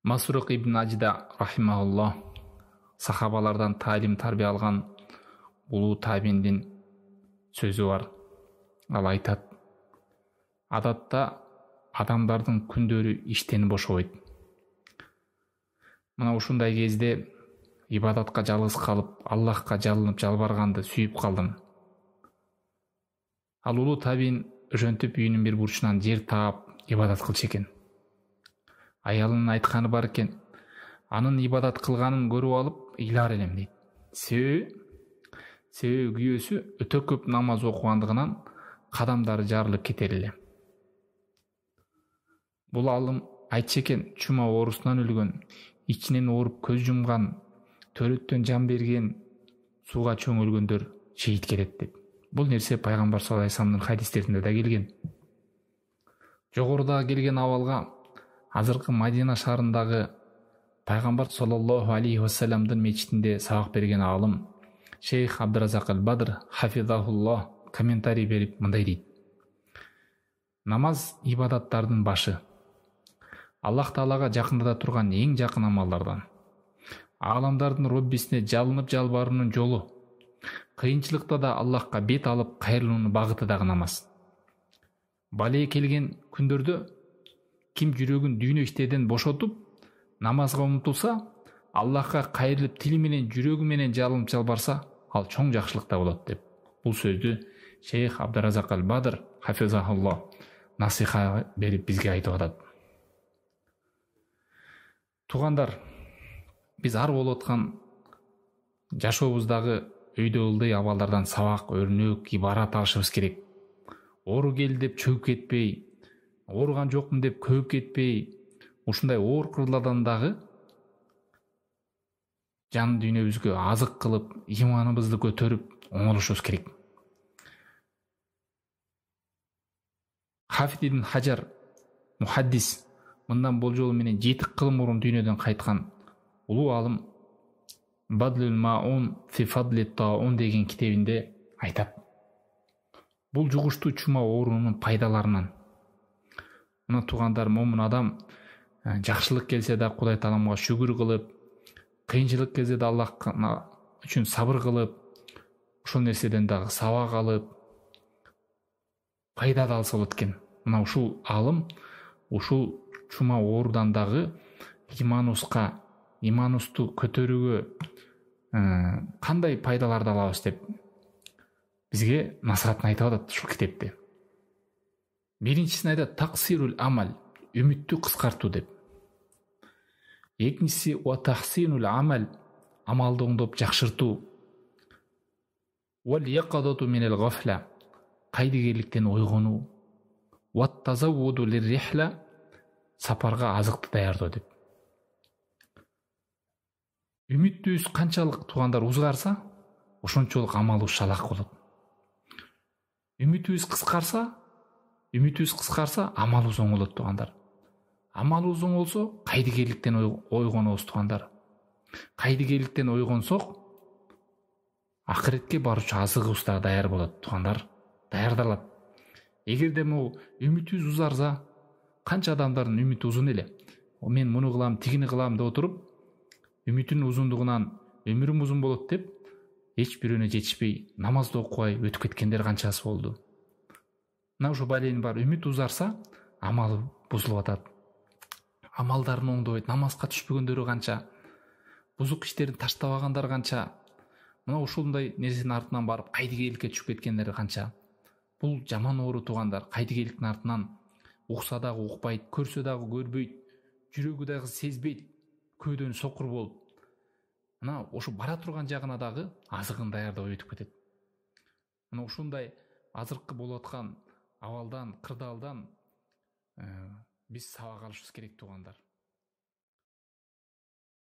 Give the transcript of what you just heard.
Масрук ибн Ажда рахимахуллах сахабалардан талим тарбия алган улуу табиндин сөзү бар. Ал айтат: адатта адамдардын күндөрү иштен бошобойт. Мына ушундай кезде ибадатка жалгыз калып, Аллахка жалынып жалбарганды сүйүп калдым. Ал улуу табин ошентип үйүнүн бир бурчунан жер таап ибадат кылчу экен. Аялынын айтканы бар экен: анын ибадат кылганын көрүп алып ыйлар элем дейт. Себеби күйөөсү өтө көп намаз окугандыгынан кадамдары жарылып кетер эле. Бул алым айтчу экен: чума оорусунан өлгөн, ичинен ооруп көз жумган, төрөттөн жан берген, сууга чөңөлгөндөр шейит кетет деп. Бул нерсе пайгамбар саллаллаху алейхи вассаламдын хадистеринде да келген. Жогоруда келген абалга азыркы Мадина шаарындагы пайгамбар саллаллаху алейхи вассаламдын мечитинде сабак берген алым Шейх Абдуразак аль-Бадр хафизахуллах комментарий берип мындай дейт: намаз ибадаттардын башы, Аллах Таалага жакындата турган эң жакын амалдардан. Аламдардын Роббисине жалынып жалбаруунун жолу, кыйынчылыкта да Аллахка бет алып кайрылуунун багыты дагы намаз. Балее келген күндөрдө ким жүрөгүн дүйнө иштеден бошотуп намазга умтулса, Аллахка кайрылып тили менен жүрөгү менен жалынып жалбарса, ал чоң жакшылыкта болот деп. Бул сөздү Шейх Абдуразак аль-Бадр хафизахуллах насиха берип бизге айтып атат. Тугандар, биз ар болуп аткан жашообуздагы өйдө ылдый абалдардан сабак, өрнөк, ибарат алышыбыз керек. Оору келди деп чөгүп кетпей, ооруган жокмун деп көбүп кетпей, ушундай оор кырлардан дагы жан дүйнөбүзгө азык кылып, иманыбызды көтөрүп оңолушубуз керек. Хафиз ибн Хажар мухаддис мындан болжолу менен 7 кыл мурун дүйнөдөн кайткан улуу алым Бадлул Маун фи фадли таун деген китебинде айтат: бул жугуштуу чума оорунун пайдаларынан. Мына тугандар, момун адам жакшылык келсе да Кудай Тааламга шүгүр кылып, кыйынчылык келсе да Аллах үчүн сабыр кылып, ушул нерседен дагы сабак алып, пайда да алса болот экен. Мына ушул алым ушул чума оорудан дагы иманусту көтөрүүгө кандай пайдаларды алабыз деп бизге насаатын айтып атат ушул китепте. Биринчисин айтат: таксирул амал, үмүттү кыскартуу деп. Экинчиси ва тахсинул амал, амалды оңдоп жакшыртуу. Вал якадату минал гафла, кайдыгерликтен ойгонуу. Ва тазаввуду лиррихла, сапарга азыкты даярдоо деп. Үмүтүбүз канчалык тугандар узгарса, ошончолук амалыбыз шалак болот. Үмүтүбүз кыскарса, амалыбыз оңолот тугандар. Амалыбыз оңолсо, кайдыгерликтен ойгонобуз тугандар. Кайдыгерликтен ойгонсок, акыретке баруучу азыгыбыз да даяр болот тугандар, даярдалат. Эгерде могу үмүтүбүз узарса, канча адамдардын үмүтү узун эле. Мен муну кылам, тигини кылам деп отуруп, үмүтүнүн узундугунан өмүрүм узун болот деп, эч бирөөнө жетишпей, намазды окубай өтүп кеткендер канчасы болду. Мына ушу баленин бар, үмүт узарса, амалы бузулуп атат. Амалдарын оңдобойт, намазга түшпөгөндөрү канча, бузук иштерин таштабагандар канча, мына ушундай нерсенин артынан барып кайдыгерликке түшүп кеткендер канча. Бул жаман оору тугандар. Кайдыгерликтин артынан укса дагы укпайт, көрсө дагы көрбөйт, жүрөгү дагы сезбейт, көөдөн сокур болуп. Мына ушу бара турган жагына дагы азыгын даярдап өтүп кетет. Мына ушундай азыркы болуп аткан абалдан, кырдаалдан биз сабак алышыбыз керек тугандар.